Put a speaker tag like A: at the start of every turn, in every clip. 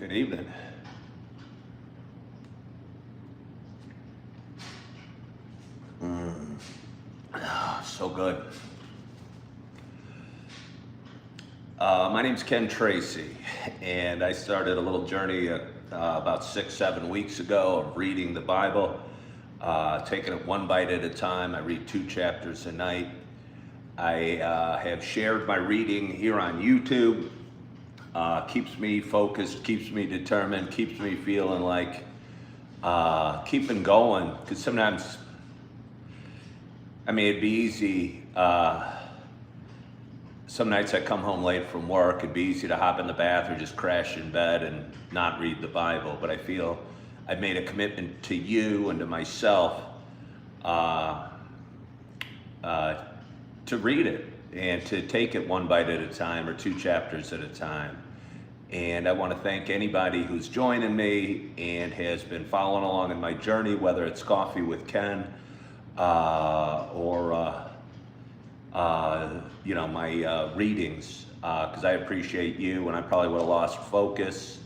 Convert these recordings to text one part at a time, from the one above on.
A: Good evening. So good. My name's Ken Tracy, and I started a little journey about 6-7 weeks ago of reading the Bible, taking it one bite at a time. I read 2 chapters a night. I have shared my reading here on YouTube. Keeps me focused, keeps me determined, keeps me feeling like keeping going. Because sometimes, it'd be easy. Some nights I come home late from work, it'd be easy to hop in the bath or just crash in bed and not read the Bible. But I feel I've made a commitment to you and to myself to read it and to take it one bite at a time or 2 chapters at a time. And I want to thank anybody who's joining me and has been following along in my journey, whether it's Coffee with Ken or my readings, because I appreciate you, and I probably would have lost focus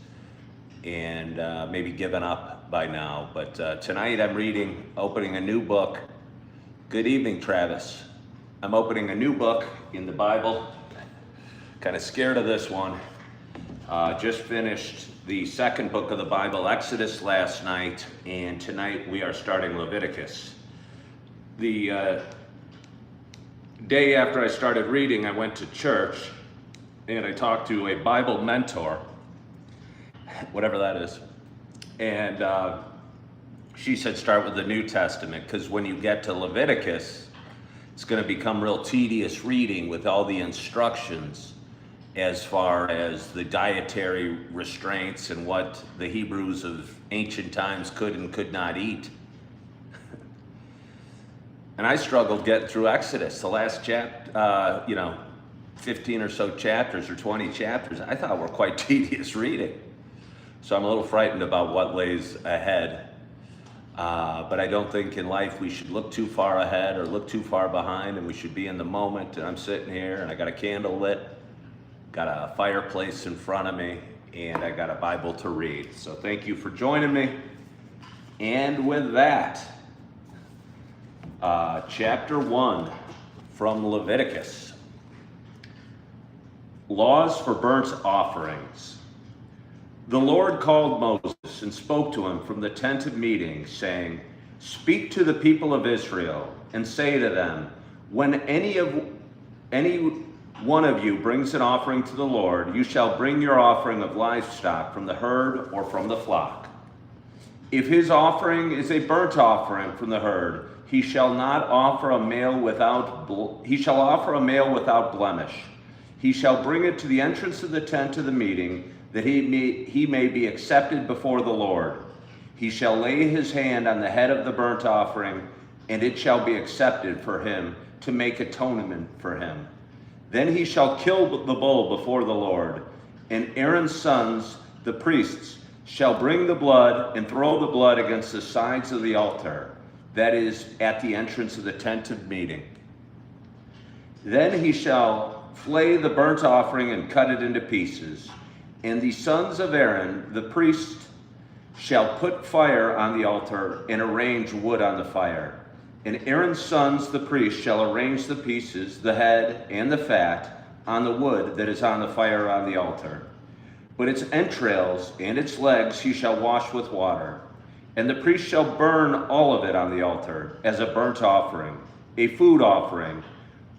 A: and maybe given up by now. But tonight I'm opening a new book. Good evening, Travis. I'm opening a new book in the Bible. Kind of scared of this one. Just finished the 2nd book of the Bible, Exodus, last night, and tonight we are starting Leviticus. The day after I started reading, I went to church and I talked to a Bible mentor, whatever that is, and she said start with the New Testament, because when you get to Leviticus, it's going to become real tedious reading with all the instructions as far as the dietary restraints and what the Hebrews of ancient times could and could not eat. And I struggled getting through Exodus, the last 15 or so chapters or 20 chapters, I thought were quite tedious reading. So I'm a little frightened about what lays ahead. But I don't think in life we should look too far ahead or look too far behind, and we should be in the moment. And I'm sitting here and I got a candle lit, got a fireplace in front of me, and I got a Bible to read. So thank you for joining me. And with that, chapter 1 from Leviticus. Laws for burnt offerings. The Lord called Moses and spoke to him from the tent of meeting, saying, "Speak to the people of Israel and say to them, when any one of you brings an offering to the Lord, you shall bring your offering of livestock from the herd or from the flock. If his offering is a burnt offering from the herd, he shall offer a male without blemish. He shall bring it to the entrance of the tent of the meeting, that he may be accepted before the Lord. He shall lay his hand on the head of the burnt offering, and it shall be accepted for him to make atonement for him. Then he shall kill the bull before the Lord, and Aaron's sons, the priests, shall bring the blood and throw the blood against the sides of the altar, that is, at the entrance of the tent of meeting. Then he shall flay the burnt offering and cut it into pieces. And the sons of Aaron, the priest, shall put fire on the altar and arrange wood on the fire. And Aaron's sons, the priest, shall arrange the pieces, the head, and the fat on the wood that is on the fire on the altar. But its entrails and its legs he shall wash with water. And the priest shall burn all of it on the altar as a burnt offering, a food offering,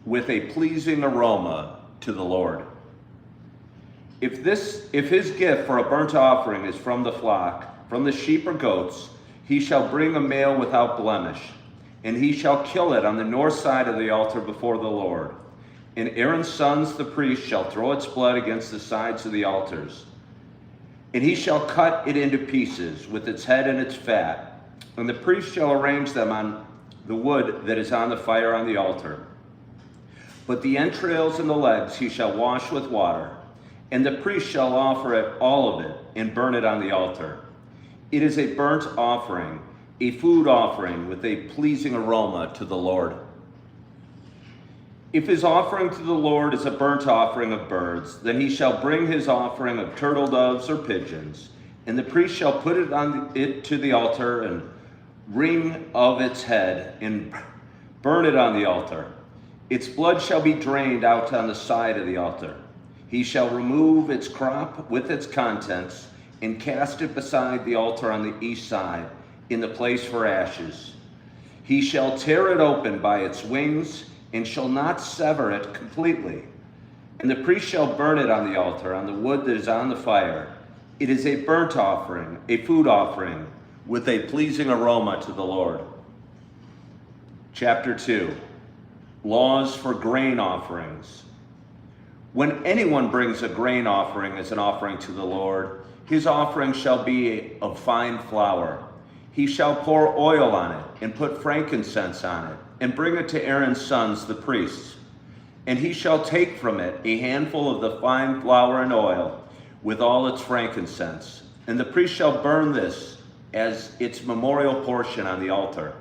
A: with a pleasing aroma to the Lord. If his gift for a burnt offering is from the flock, from the sheep or goats, he shall bring a male without blemish, and he shall kill it on the north side of the altar before the Lord. And Aaron's sons, the priest, shall throw its blood against the sides of the altars. And he shall cut it into pieces with its head and its fat, and the priest shall arrange them on the wood that is on the fire on the altar. But the entrails and the legs he shall wash with water, and the priest shall offer it, all of it, and burn it on the altar. It is a burnt offering, a food offering with a pleasing aroma to the Lord. If his offering to the Lord is a burnt offering of birds, then he shall bring his offering of turtle doves or pigeons, and the priest shall put it to the altar and wring of its head and burn it on the altar. Its blood shall be drained out on the side of the altar. He shall remove its crop with its contents and cast it beside the altar on the east side in the place for ashes. He shall tear it open by its wings and shall not sever it completely. And the priest shall burn it on the altar, on the wood that is on the fire. It is a burnt offering, a food offering, with a pleasing aroma to the Lord. Chapter 2, Laws for Grain Offerings. When anyone brings a grain offering as an offering to the Lord, his offering shall be of fine flour. He shall pour oil on it and put frankincense on it, and bring it to Aaron's sons, the priests. And he shall take from it a handful of the fine flour and oil with all its frankincense. And the priest shall burn this as its memorial portion on the altar,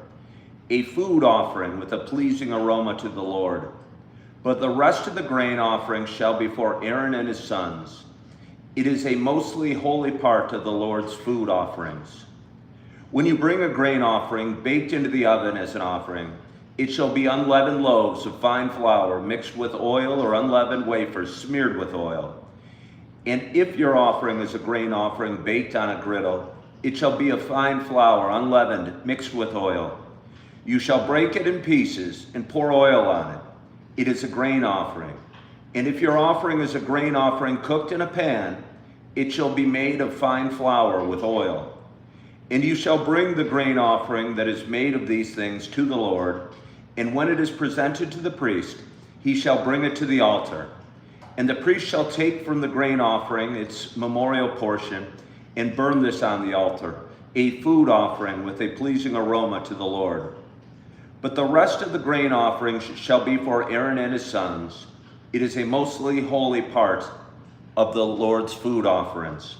A: a food offering with a pleasing aroma to the Lord. But the rest of the grain offering shall be for Aaron and his sons. It is a mostly holy part of the Lord's food offerings. When you bring a grain offering baked into the oven as an offering, it shall be unleavened loaves of fine flour mixed with oil, or unleavened wafers smeared with oil. And if your offering is a grain offering baked on a griddle, it shall be of fine flour, unleavened, mixed with oil. You shall break it in pieces and pour oil on it. It is a grain offering. And if your offering is a grain offering cooked in a pan, it shall be made of fine flour with oil. And you shall bring the grain offering that is made of these things to the Lord, and when it is presented to the priest, he shall bring it to the altar. And the priest shall take from the grain offering its memorial portion, and burn this on the altar, a food offering with a pleasing aroma to the Lord. But the rest of the grain offering shall be for Aaron and his sons. It is a mostly holy part of the Lord's food offerings.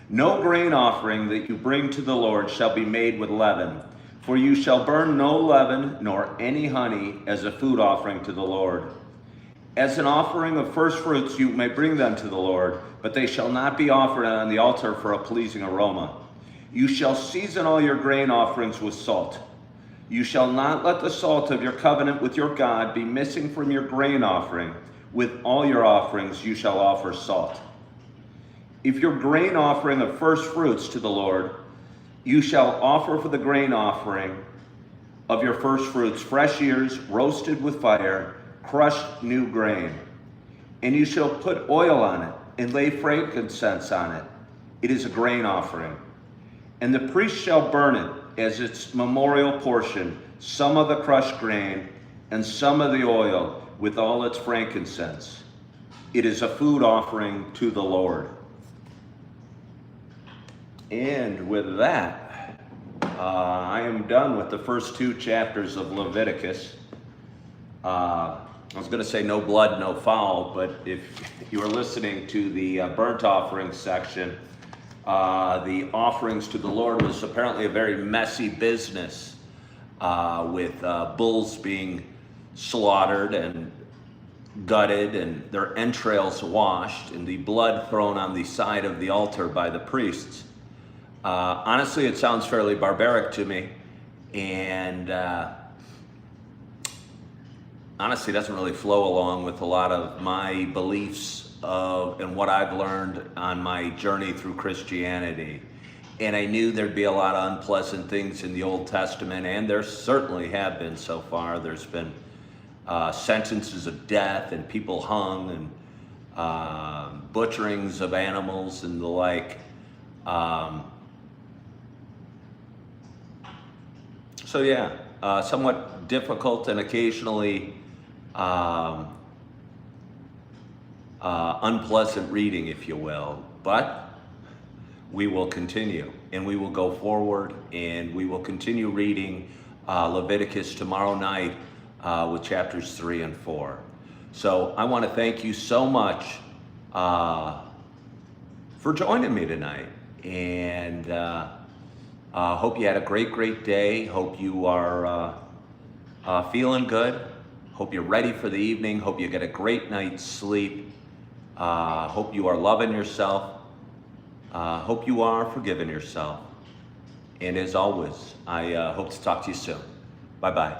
A: No grain offering that you bring to the Lord shall be made with leaven, for you shall burn no leaven nor any honey as a food offering to the Lord. As an offering of first fruits you may bring them to the Lord, but they shall not be offered on the altar for a pleasing aroma. You shall season all your grain offerings with salt. You shall not let the salt of your covenant with your God be missing from your grain offering. With all your offerings you shall offer salt. If your grain offering of first fruits to the Lord, you shall offer for the grain offering of your first fruits fresh ears roasted with fire, crushed new grain. And you shall put oil on it and lay frankincense on it. It is a grain offering. And the priest shall burn it as its memorial portion, some of the crushed grain and some of the oil with all its frankincense. It is a food offering to the Lord. And with that, I am done with the first two chapters of Leviticus. I was going to say no blood, no foul, but if you were listening to the burnt offering section, the offerings to the Lord was apparently a very messy business, with bulls being slaughtered and gutted and their entrails washed and the blood thrown on the side of the altar by the priests. Honestly, it sounds fairly barbaric to me, and honestly doesn't really flow along with a lot of my beliefs and what I've learned on my journey through Christianity. And I knew there'd be a lot of unpleasant things in the Old Testament, and there certainly have been so far. There's been sentences of death and people hung, and butcherings of animals and the like. So yeah, somewhat difficult and occasionally unpleasant reading, if you will, but we will continue and we will go forward and we will continue reading Leviticus tomorrow night with chapters 3 and 4. So I want to thank you so much for joining me tonight, and hope you had a great day. Hope you are feeling good. Hope you're ready for the evening. Hope you get a great night's sleep. Hope you are loving yourself. Hope you are forgiving yourself. And as always, I hope to talk to you soon. Bye-bye.